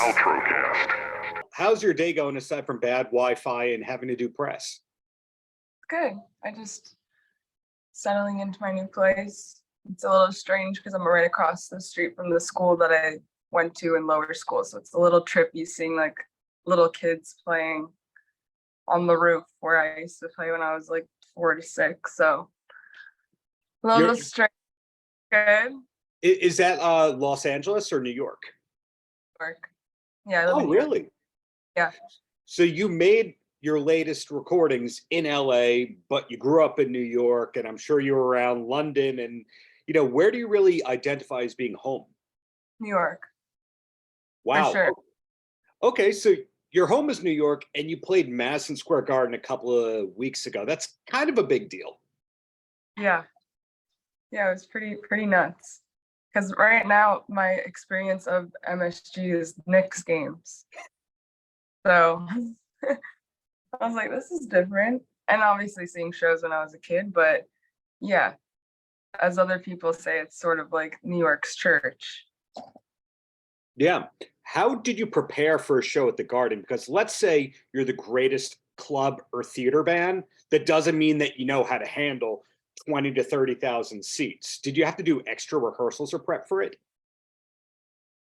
Paltrocast. How's your day going aside from bad Wi-Fi and having to do press? Good. I just settling into my new place. It's a little strange because I'm right across the street from the school that I went to in lower school. So it's a little trippy seeing like little kids playing on the roof where I used to play when I was like 4 to 6. So a little strange. Good. Is that Los Angeles or New York? Work. Yeah. I live Oh, in New York. really? Yeah. So you made your latest recordings in LA, but you grew up in New York, and I'm sure you were around London. And, where do you really identify as being home? New York. Wow. For sure. Okay, so your home is New York, and you played Madison Square Garden a couple of weeks ago. That's kind of a big deal. Yeah. Yeah, it was pretty nuts. Because right now my experience of MSG is Knicks games. So I was like, this is different. And obviously seeing shows when I was a kid, but yeah, as other people say, it's sort of like New York's church. Yeah. How did you prepare for a show at the Garden? Because let's say you're the greatest club or theater band, that doesn't mean that you know how to handle 20 to 30,000 seats. Did you have to do extra rehearsals or prep for it?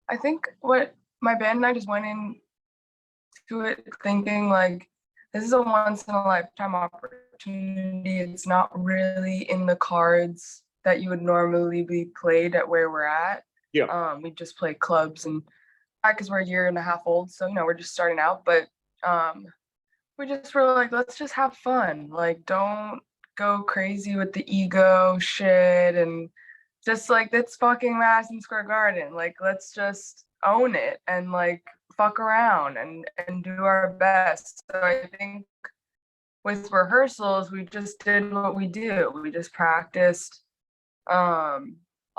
I think what my band and I just went into it thinking like, this is a once in a lifetime opportunity. It's not really in the cards that you would normally be played at where we're at. Yeah. We just play clubs and because we're a year and a half old, so we're just starting out. But we just were like, let's just have fun. Like, don't go crazy with the ego shit and just like it's fucking Madison Square Garden. Like, let's just own it and like fuck around and do our best. So I think with rehearsals, we just did what we do. We just practiced a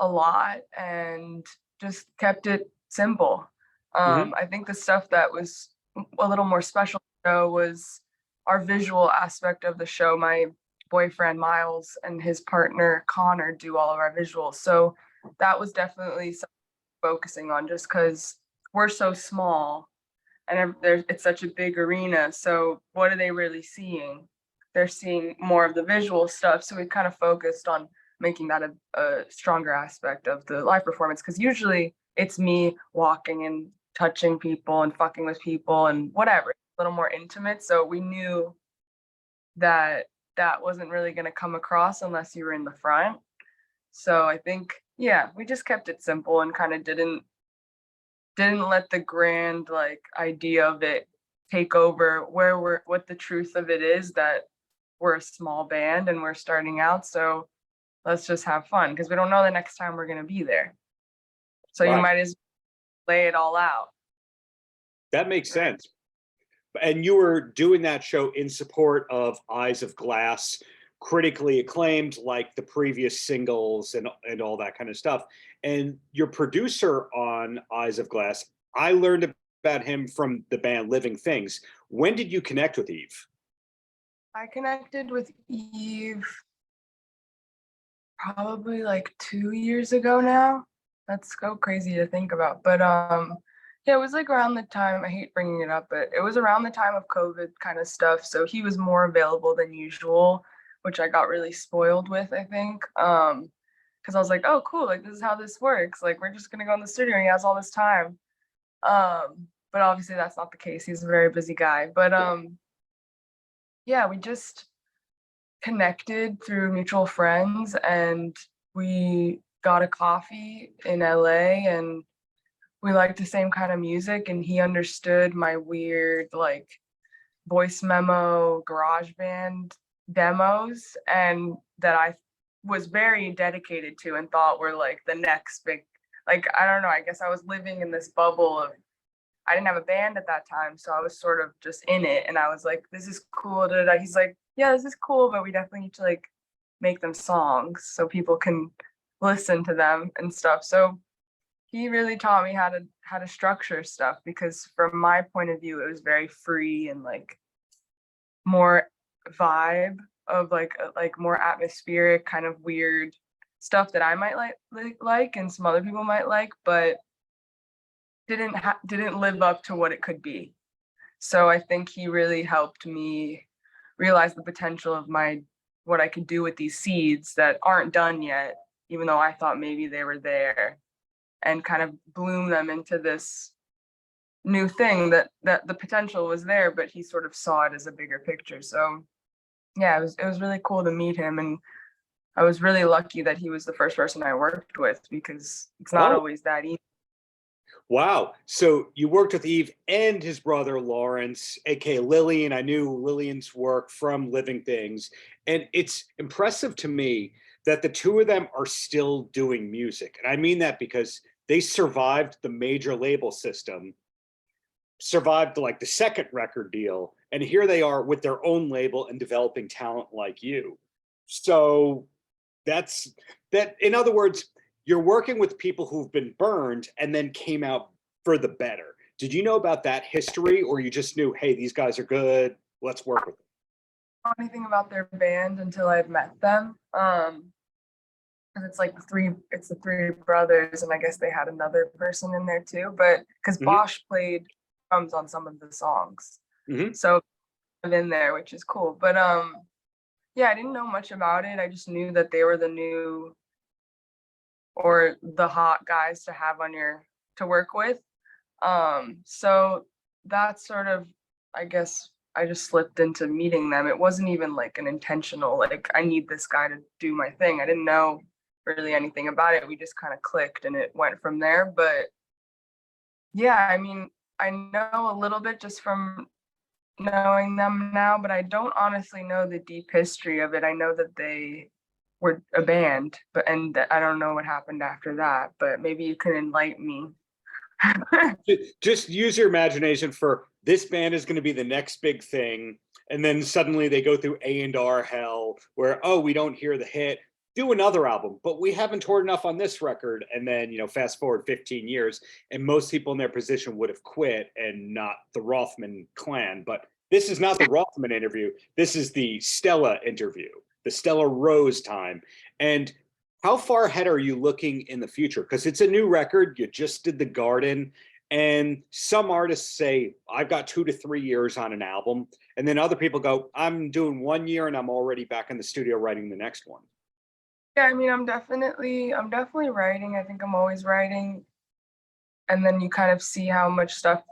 lot and just kept it simple. I think the stuff that was a little more special though was our visual aspect of the show. My boyfriend Miles and his partner Connor do all of our visuals. So that was definitely something focusing on just because we're so small and it's such a big arena. So what are they really seeing? They're seeing more of the visual stuff. So we kind of focused on making that a stronger aspect of the live performance, because usually it's me walking and touching people and fucking with people and whatever, a little more intimate. So we knew that that wasn't really going to come across unless you were in the front. So I think, yeah, we just kept it simple and kind of didn't let the grand like idea of it take over what the truth of it is, that we're a small band and we're starting out. So let's just have fun because we don't know the next time we're going to be there. So Right. You might as well lay it all out. That makes sense. And you were doing that show in support of Eyes of Glass, critically acclaimed like the previous singles and all that kind of stuff. And your producer on Eyes of Glass, I learned about him from the band Living Things. When did you connect with Yves? I connected with Yves probably like 2 years ago now. That's so crazy to think about. But yeah, it was like around the time, I hate bringing it up, but it was around the time of COVID kind of stuff. So he was more available than usual, which I got really spoiled with, I think. Because I was like, oh, cool, like this is how this works. Like we're just gonna go in the studio and he has all this time. But obviously that's not the case. He's a very busy guy. But yeah, we just connected through mutual friends and we got a coffee in LA and we liked the same kind of music and he understood my weird like voice memo garage band demos and that I was very dedicated to and thought were like the next big, like I don't know, I guess I was living in this bubble of, I didn't have a band at that time, so I was sort of just in it and I was like, this is cool. He's like, yeah, this is cool, but we definitely need to like make them songs so people can listen to them and stuff. So he really taught me how to structure stuff, because from my point of view it was very free and like more vibe of like more atmospheric kind of weird stuff that I might like and some other people might like, but didn't live up to what it could be. So I think he really helped me realize the potential of what I could do with these seeds that aren't done yet, even though I thought maybe they were there, and kind of bloom them into this new thing that the potential was there, but he sort of saw it as a bigger picture. So yeah, it was really cool to meet him, and I was really lucky that he was the first person I worked with, because it's not Oh, always that easy. wow. So you worked with Yves and his brother Lawrence, aka Lillian. I knew Lillian's work from Living Things. And it's impressive to me that the two of them are still doing music. And I mean that because they survived the major label system, survived like the second record deal, and here they are with their own label and developing talent like you. So that's that. In other words, you're working with people who've been burned and then came out for the better. Did you know about that history, or you just knew, hey, these guys are good, let's work with them? I don't know anything about their band until I had met them. Because it's the three brothers, and I guess they had another person in there too. But because Mm-hmm. Bosch played drums on some of the songs, Mm-hmm. so in there, which is cool. But yeah, I didn't know much about it. I just knew that they were the new or the hot guys to have to work with. So that's sort of, I guess, I just slipped into meeting them. It wasn't even like an intentional, like, I need this guy to do my thing. I didn't know really anything about it. We just kind of clicked and it went from there. But yeah, I mean, I know a little bit just from knowing them now, but I don't honestly know the deep history of it. I know that they were a band, and I don't know what happened after that, but maybe you can enlighten me. Just use your imagination for this band is going to be the next big thing, and then suddenly they go through A&R hell where, oh, we don't hear the hit, do another album, but we haven't toured enough on this record. And then, fast forward 15 years and most people in their position would have quit, and not the Rothman clan. But this is not the Rothman interview, this is the Stella interview, the Stella Rose time. And how far ahead are you looking in the future? Because it's a new record. You just did The Garden. And some artists say, I've got 2 to 3 years on an album. And then other people go, I'm doing 1 year and I'm already back in the studio writing the next one. Yeah, I mean, I'm definitely writing. I think I'm always writing. And then you kind of see how much stuff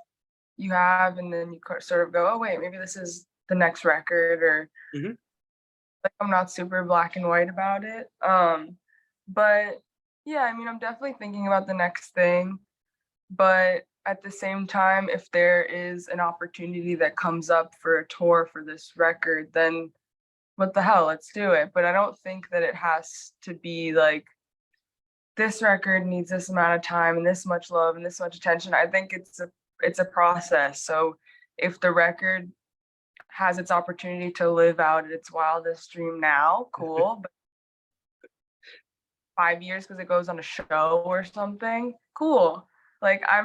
you have, and then you sort of go, oh, wait, maybe this is the next record, or Mhm. like, I'm not super black and white about it. But yeah, I mean, I'm definitely thinking about the next thing. But at the same time, if there is an opportunity that comes up for a tour for this record, then what the hell, let's do it. But I don't think that it has to be like, this record needs this amount of time and this much love and this much attention. I think it's a process. So if the record has its opportunity to live out its wildest dream now, cool. But 5 years because it goes on a show or something, cool. Like, I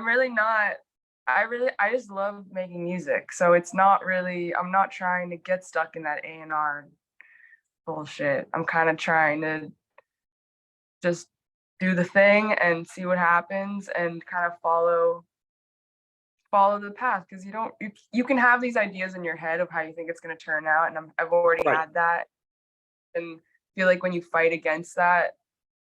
just love making music. So it's not really, I'm not trying to get stuck in that A&R bullshit. I'm kind of trying to just do the thing and see what happens, and kind of follow the path, because you can have these ideas in your head of how you think it's going to turn out, and I've already Right. had that, and feel like when you fight against that,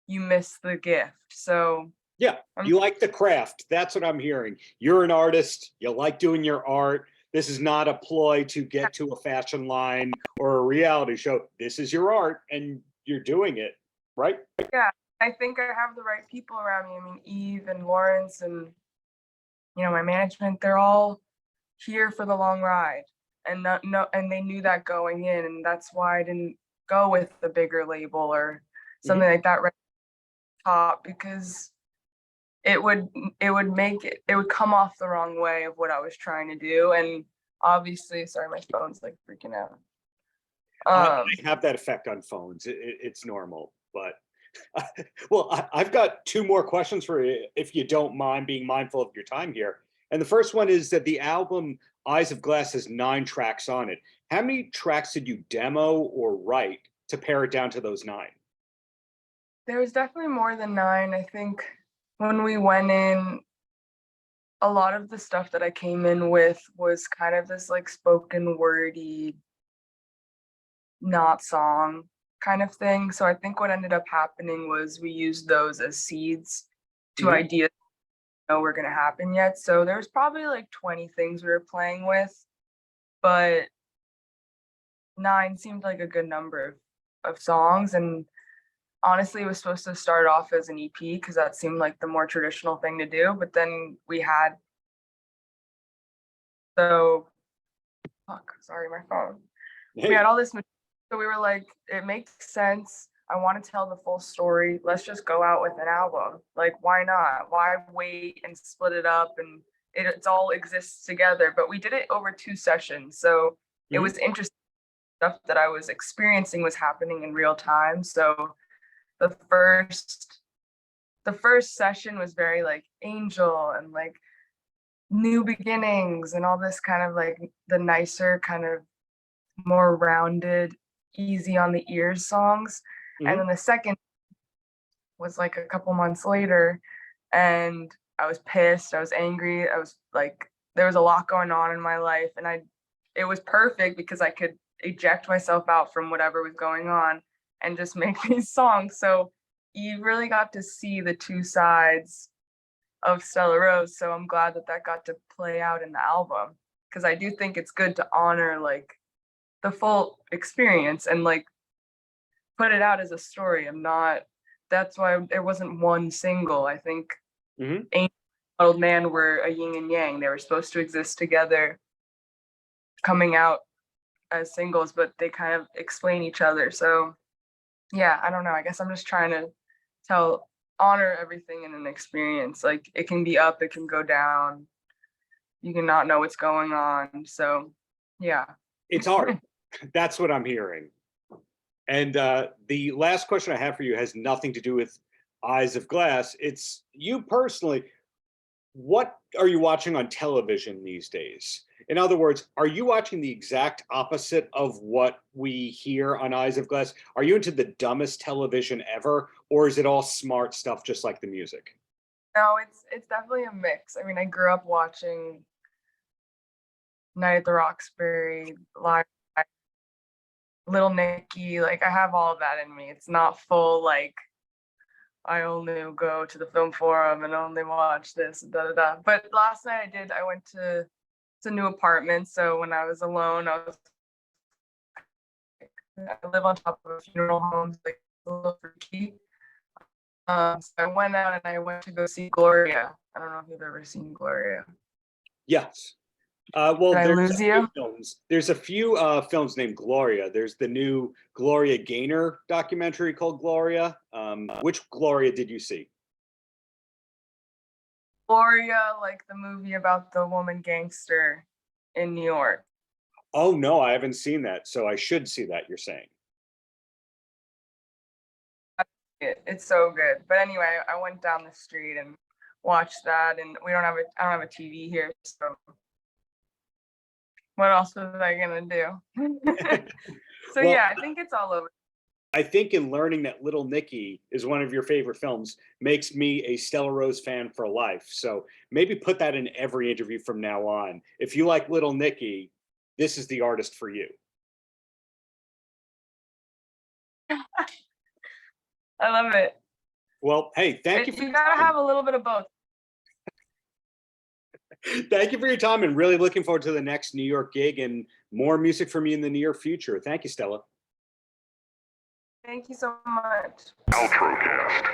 you miss the gift. So Yeah, you like the craft. That's what I'm hearing. You're an artist. You like doing your art. This is not a ploy to get to a fashion line or a reality show. This is your art and you're doing it, right? yeah, I think I have the right people around me. I mean, Eve and Lawrence and my management, they're all here for the long ride, and and they knew that going in, and that's why I didn't go with the bigger label or something like that right top, because it would it would come off the wrong way of what I was trying to do. And obviously, sorry, my phone's like freaking out. I have that effect on phones. It's normal, but well, I've got 2 more questions for you, if you don't mind being mindful of your time here. And the first one is that the album Eyes of Glass has 9 tracks on it. How many tracks did you demo or write to pare it down to those 9? There was definitely more than 9. I think when we went in, a lot of the stuff that I came in with was kind of this like spoken wordy, not song kind of thing. So I think what ended up happening was we used those as seeds to Mhm. ideas know were gonna happen yet. So there was probably like 20 things we were playing with, but 9 seemed like a good number of songs. And honestly, it was supposed to start off as an EP because that seemed like the more traditional thing to do. But then we had so fuck, sorry, my phone. We Hey, had all this so we were like, it makes sense. I want to tell the full story. Let's just go out with an album. Like, why not? Why wait and split it up and it's all exists together? But we did it over 2 sessions. So it mhm. was interesting stuff that I was experiencing was happening in real time. So the first the first session was very like angel and like new beginnings and all this kind of like the nicer kind of more rounded, easy on the ears songs. And Mhm. then the second was like a couple months later, and I was pissed, I was angry, I was like, there was a lot going on in my life, and it was perfect because I could eject myself out from whatever was going on and just make these songs. So you really got to see the two sides of Stella Rose. So I'm glad that that got to play out in the album because I do think it's good to honor like the full experience and like put it out as a story. I'm not. That's why there wasn't one single. I think Mhm. Angel and Old Man were a yin and yang. They were supposed to exist together, coming out as singles, but they kind of explain each other. So yeah, I don't know. I guess I'm just trying to honor everything in an experience. Like it can be up, it can go down. You can not know what's going on. So yeah. It's art. That's what I'm hearing. And the last question I have for you has nothing to do with Eyes of Glass. It's you personally. What are you watching on television these days? In other words, are you watching the exact opposite of what we hear on Eyes of Glass? Are you into the dumbest television ever, or is it all smart stuff just like the music? No, it's definitely a mix. I mean, I grew up watching Night at the Roxbury, Live, Little Nicky. Like I have all of that in me. It's not full like I only go to the film forum and only watch this, da da da. But last night I did. I went to it's a new apartment, so when I was alone, I live on top of a funeral home, so, like a little freaky. So I went out and I went to go see Gloria. I don't know if you've ever seen Gloria. Yes. Well, Did I there's lose a few you? films. There's a few films named Gloria. There's the new Gloria Gaynor documentary called Gloria. Which Gloria did you see? Gloria, like the movie about the woman gangster in New York. Oh no, I haven't seen that, so I should see that. You're saying? It's so good. But anyway, I went down the street and watched that, and I don't have a TV here, so what else was I gonna do? So Well, yeah, I think it's all over. I think in learning that Little Nicky is one of your favorite films makes me a Stella Rose fan for life. So maybe put that in every interview from now on. If you like Little Nicky, this is the artist for you. I love it. Well, hey, thank you for You your gotta time. have a little bit of both. Thank you for your time and really looking forward to the next New York gig and more music from you in the near future. Thank you, Stella. Thank you so much. Paltrocast.